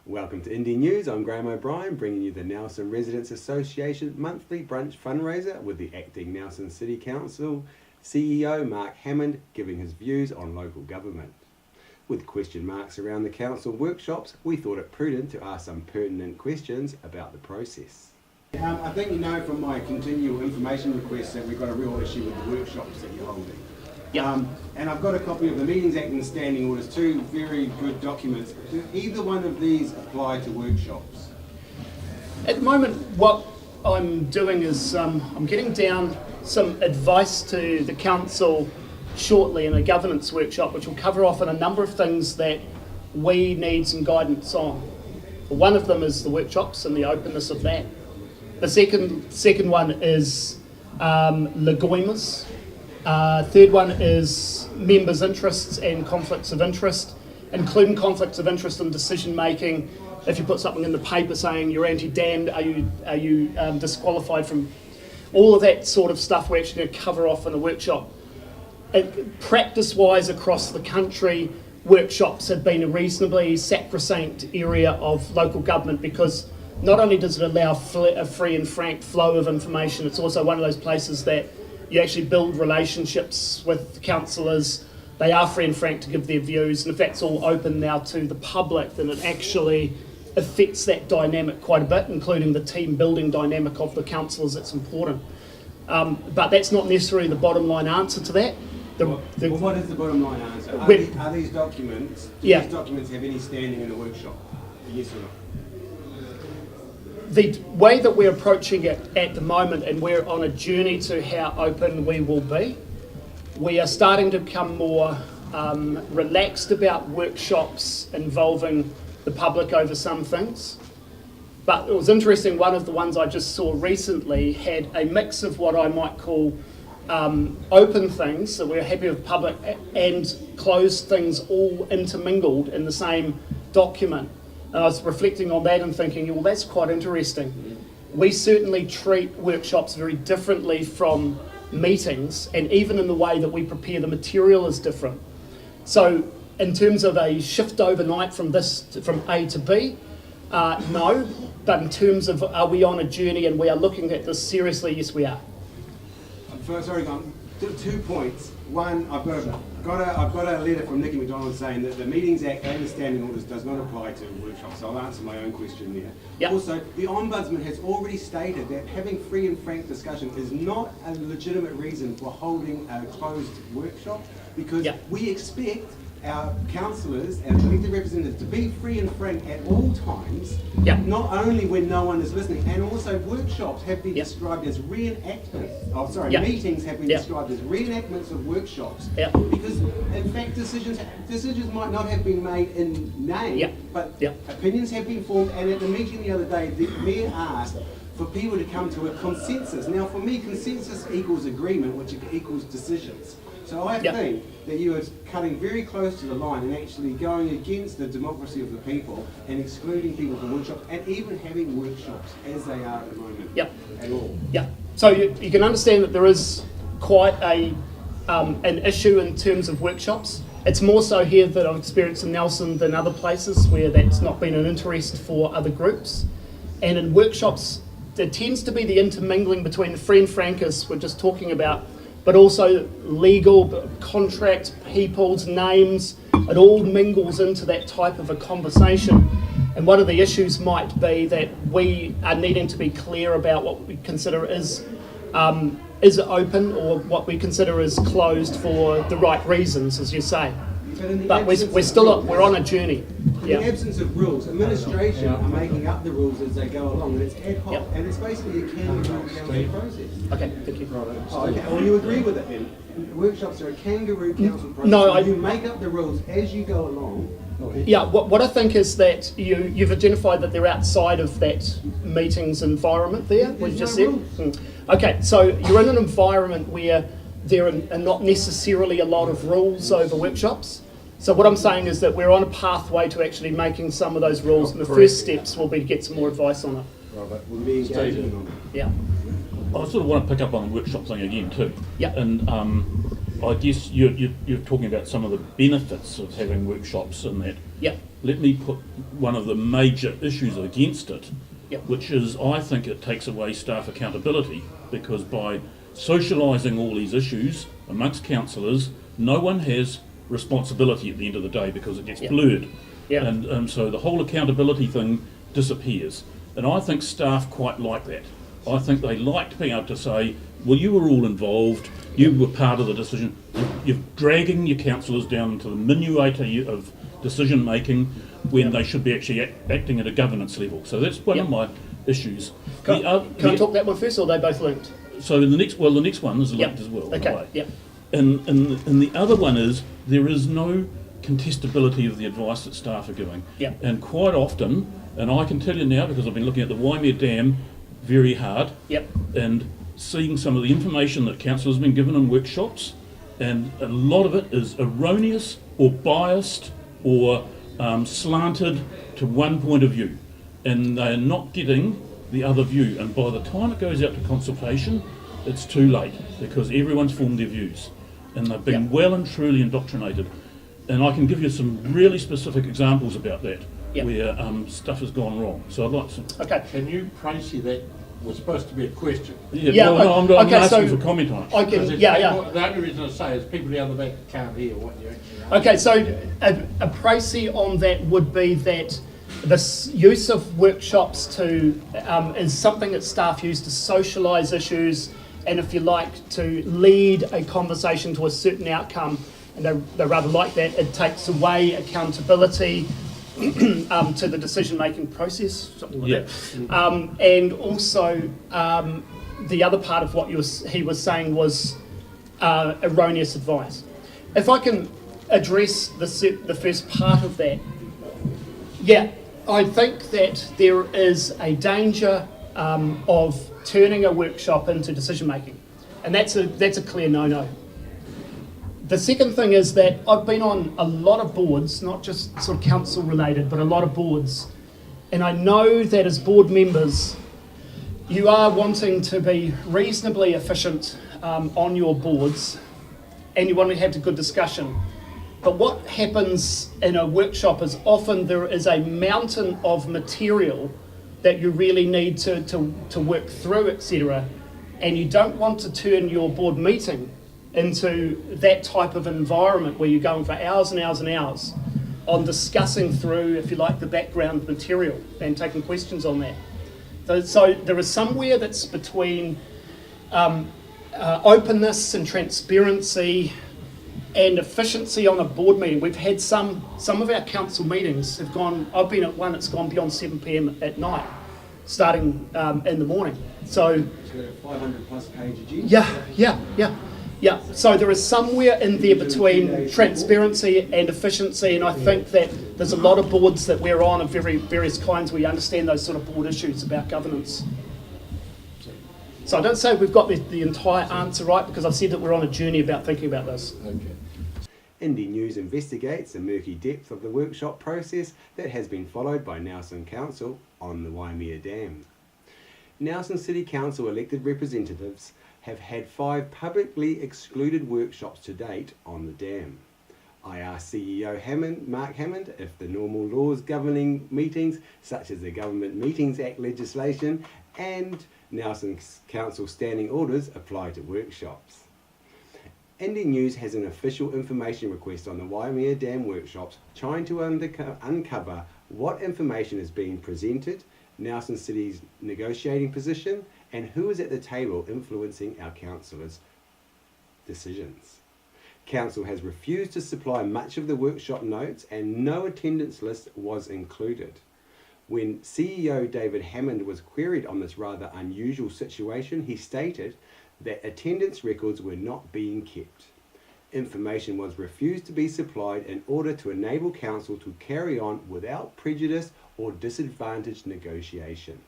Welcome to INDE News. I'm Graham O'Brien, bringing you the Nelson Residents Association monthly brunch fundraiser with the acting Nelson City Council CEO Mark Hammond giving his views on local government. With question marks around the council workshops, we thought it prudent to ask some pertinent questions about the process. I think you know from my continual information requests that we've got a real issue with the workshops that you're holding. And I've got a copy of the Meetings Act and the Standing Orders, two very good documents. Do either one of these apply to workshops? At the moment, what I'm doing is I'm getting down some advice to the council shortly in a governance workshop, which will cover off on a number of things that we need some guidance on. One of them is the workshops and the openness of that. The second one is legoimas. Third one is members' interests and conflicts of interest, including conflicts of interest in decision making. If you put something in the paper saying you're anti-damned, are you disqualified from all of that sort of stuff? We're actually going to cover off in a workshop. Practice-wise across the country, workshops have been a reasonably sacrosanct area of local government because not only does it allow a free and frank flow of information, it's also one of those places that you actually build relationships with councillors. They are free and frank to give their views, and if that's all open now to the public, then it actually affects that dynamic quite a bit, including the team building dynamic of the councillors. It's important. But that's not necessarily the bottom line answer to that. Well, what is the bottom line answer? Are these documents, these documents have any standing in the workshop? Yes or no? The way that we're approaching it at the moment, and we're on a journey to how open we will be, we are starting to become more relaxed about workshops involving the public over some things. But it was interesting, one of the ones I just saw recently had a mix of what I might call open things, so we're happy with public, and closed things all intermingled in the same document. And I was reflecting on that and thinking, well, that's quite interesting. We certainly treat workshops very differently from meetings, and even in the way that we prepare the material is different. So in terms of a shift overnight from A to B, no. But in terms of are we on a journey and we are looking at this seriously, yes we are. Sorry, 2 points. One, I've got a letter from Nicky McDonald saying that the Meetings Act and the Standing Orders does not apply to workshops, so I'll answer my own question there. Yep. Also, the Ombudsman has already stated that having free and frank discussion is not a legitimate reason for holding a closed workshop, because we expect our councillors and elected representatives to be free and frank at all times, not only when no one is listening. And also workshops have been described as reenactments. Meetings have been described as reenactments of workshops, because in fact decisions might not have been made in name, but opinions have been formed. And at the meeting the other day, the Mayor asked for people to come to a consensus. Now for me, consensus equals agreement, which equals decisions. So I think that you are cutting very close to the line and actually going against the democracy of the people and excluding people from workshops, and even having workshops as they are at the moment at all. So you can understand that there is quite an issue in terms of workshops. It's more so here that I've experienced in Nelson than other places where that's not been an interest for other groups. And in workshops, there tends to be the intermingling between the free and frank, as we're just talking about, but also legal, contracts, people's names. It all mingles into that type of a conversation. And one of the issues might be that we are needing to be clear about what we consider is open or what we consider is closed for the right reasons, as you say. But we're on a journey. In the absence of rules, administration are making up the rules as they go along, and it's ad hoc, and it's basically a kangaroo council process. Okay, thank you. Well, you agree with it then? Workshops are a kangaroo council process. No, you make up the rules as you go along. Yeah, what I think is that you've identified that they're outside of that meetings environment there, we just said. Okay, so you're in an environment where there are not necessarily a lot of rules over workshops. So what I'm saying is that we're on a pathway to actually making some of those rules, and the first steps will be to get some more advice on it. We'll be engaging on it. Yeah. I sort of want to pick up on the workshop thing again too. Yeah. And I guess you're talking about some of the benefits of having workshops and that. Yeah. Let me put one of the major issues against it, Yep. which is I think it takes away staff accountability, because by socialising all these issues amongst councillors, no one has responsibility at the end of the day because it gets Yep. blurred. Yeah. And so the whole accountability thing disappears. And I think staff quite like that. I think they liked being able to say, well, you were all involved, you were part of the decision, you're dragging your councillors down into the minutiae of decision making when they should be actually acting at a governance level. So that's one Yep. of my issues. Can I talk that one first, or are they both linked? So the next one is linked Yep. as well. in a Okay, way. yeah. And the other one is there is no contestability of the advice that staff are giving. Yeah. And quite often, and I can tell you now because I've been looking at the Waimea Dam very hard, Yep. and seeing some of the information that council has been given in workshops, and a lot of it is erroneous or biased or slanted to one point of view, and they're not getting the other view, and by the time it goes out to consultation it's too late because everyone's formed their views and they've been Yep. well and truly indoctrinated. And I can give you some really specific examples about that, Yep. where stuff has gone wrong. So I'd like to... Okay. Can you, Tracy, that was supposed to be a question? Yeah, well, no, I'm okay, asking so for comment on it. I Because can, it's yeah, people- yeah. The only reason I say is people down the back can't hear what you actually are. Okay, so a précis on that would be that this use of workshops is something that staff use to socialise issues, and if you like, to lead a conversation to a certain outcome, and they rather like that. It takes away accountability to the decision-making process, something like that. And also, the other part of what he was saying was erroneous advice. If I can address the first part of that, yeah, I think that there is a danger of turning a workshop into decision making, and that's a clear no-no. The second thing is that I've been on a lot of boards, not just sort of council related, but a lot of boards, and I know that as board members, you are wanting to be reasonably efficient on your boards, and you want to have a good discussion. But what happens in a workshop is often there is a mountain of material that you really need to work through, etc. And you don't want to turn your board meeting into that type of environment where you're going for hours and hours and hours on discussing through, if you like, the background material and taking questions on that. So there is somewhere that's between openness and transparency and efficiency on a board meeting. We've had some of our council meetings have gone, I've been at one that's gone beyond 7 p.m. at night, starting in the morning. So 500 plus page agenda. yeah. So there is somewhere in there between transparency and efficiency, and I think that there's a lot of boards that we're on of various kinds where you understand those sort of board issues about governance. So I don't say we've got the entire answer right, because I've said that we're on a journey about thinking about this. Okay. INDE News investigates the murky depth of the workshop process that has been followed by Nelson Council on the Waimea Dam. Nelson City Council elected representatives have had 5 publicly excluded workshops to date on the dam. I asked CEO Mark Hammond if the normal laws governing meetings, such as the Government Meetings Act legislation and Nelson Council standing orders, apply to workshops. INDE News has an official information request on the Waimea Dam workshops, trying to uncover what information is being presented, Nelson City's negotiating position, and who is at the table influencing our councillors' decisions. Council has refused to supply much of the workshop notes, and no attendance list was included. When CEO David Hammond was queried on this rather unusual situation, he stated that attendance records were not being kept. Information was refused to be supplied in order to enable council to carry on without prejudice or disadvantaged negotiations.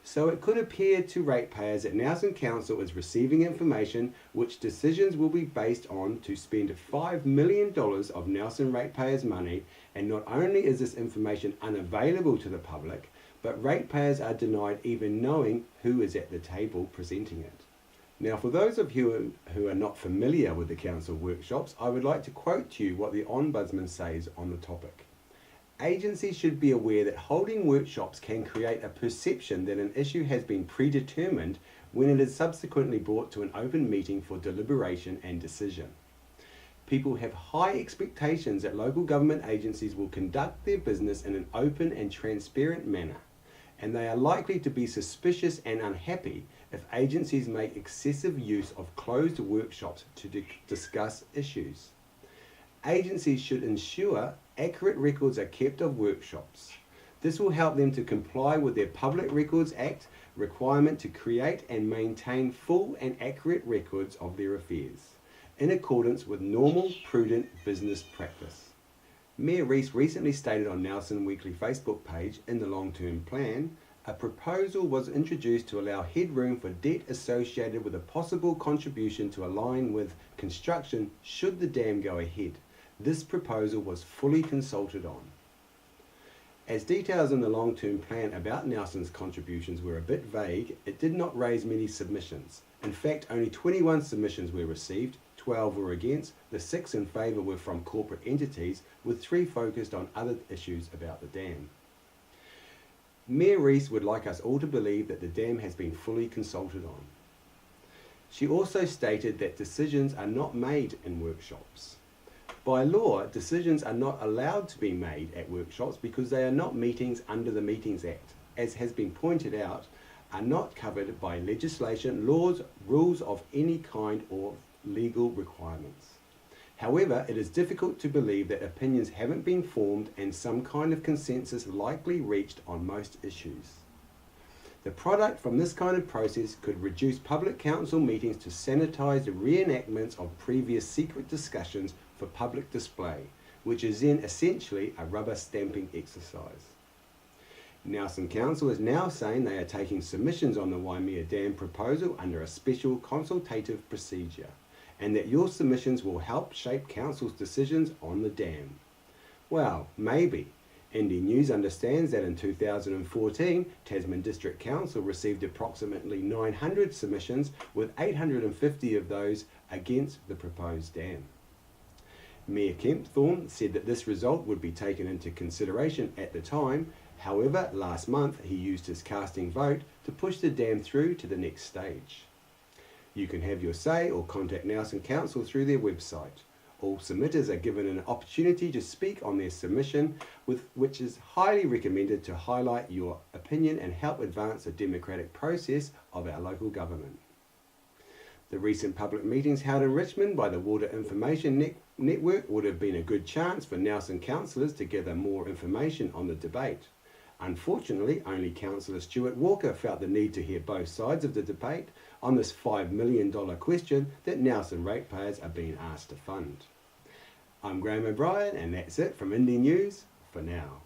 So it could appear to ratepayers that Nelson Council is receiving information which decisions will be based on to spend $5 million of Nelson ratepayers' money, and not only is this information unavailable to the public, but ratepayers are denied even knowing who is at the table presenting it. Now, for those of you who are not familiar with the council workshops, I would like to quote to you what the Ombudsman says on the topic. Agencies should be aware that holding workshops can create a perception that an issue has been predetermined when it is subsequently brought to an open meeting for deliberation and decision. People have high expectations that local government agencies will conduct their business in an open and transparent manner, and they are likely to be suspicious and unhappy if agencies make excessive use of closed workshops to discuss issues. Agencies should ensure accurate records are kept of workshops. This will help them to comply with their Public Records Act requirement to create and maintain full and accurate records of their affairs, in accordance with normal, prudent business practice. Mayor Rees recently stated on Nelson Weekly Facebook page, in the long-term plan, a proposal was introduced to allow headroom for debt associated with a possible contribution to align with construction should the dam go ahead. This proposal was fully consulted on. As details in the long-term plan about Nelson's contributions were a bit vague, it did not raise many submissions. In fact, only 21 submissions were received, 12 were against, the 6 in favour were from corporate entities, with 3 focused on other issues about the dam. Mayor Rees would like us all to believe that the dam has been fully consulted on. She also stated that decisions are not made in workshops. By law, decisions are not allowed to be made at workshops because they are not meetings under the Meetings Act, as has been pointed out, are not covered by legislation, laws, rules of any kind or legal requirements. However, it is difficult to believe that opinions haven't been formed and some kind of consensus likely reached on most issues. The product from this kind of process could reduce public council meetings to sanitise the reenactments of previous secret discussions for public display, which is then essentially a rubber stamping exercise. Nelson Council is now saying they are taking submissions on the Waimea Dam proposal under a special consultative procedure, and that your submissions will help shape Council's decisions on the dam. Well, maybe. INDE News understands that in 2014, Tasman District Council received approximately 900 submissions, with 850 of those against the proposed dam. Mayor Kempthorne said that this result would be taken into consideration at the time. However, last month he used his casting vote to push the dam through to the next stage. You can have your say or contact Nelson Council through their website. All submitters are given an opportunity to speak on their submission, which is highly recommended to highlight your opinion and help advance the democratic process of our local government. The recent public meetings held in Richmond by the Water Information Network would have been a good chance for Nelson councillors to gather more information on the debate. Unfortunately, only Councillor Stuart Walker felt the need to hear both sides of the debate on this $5 million question that Nelson ratepayers are being asked to fund. I'm Graham O'Brien, and that's it from INDE News for now.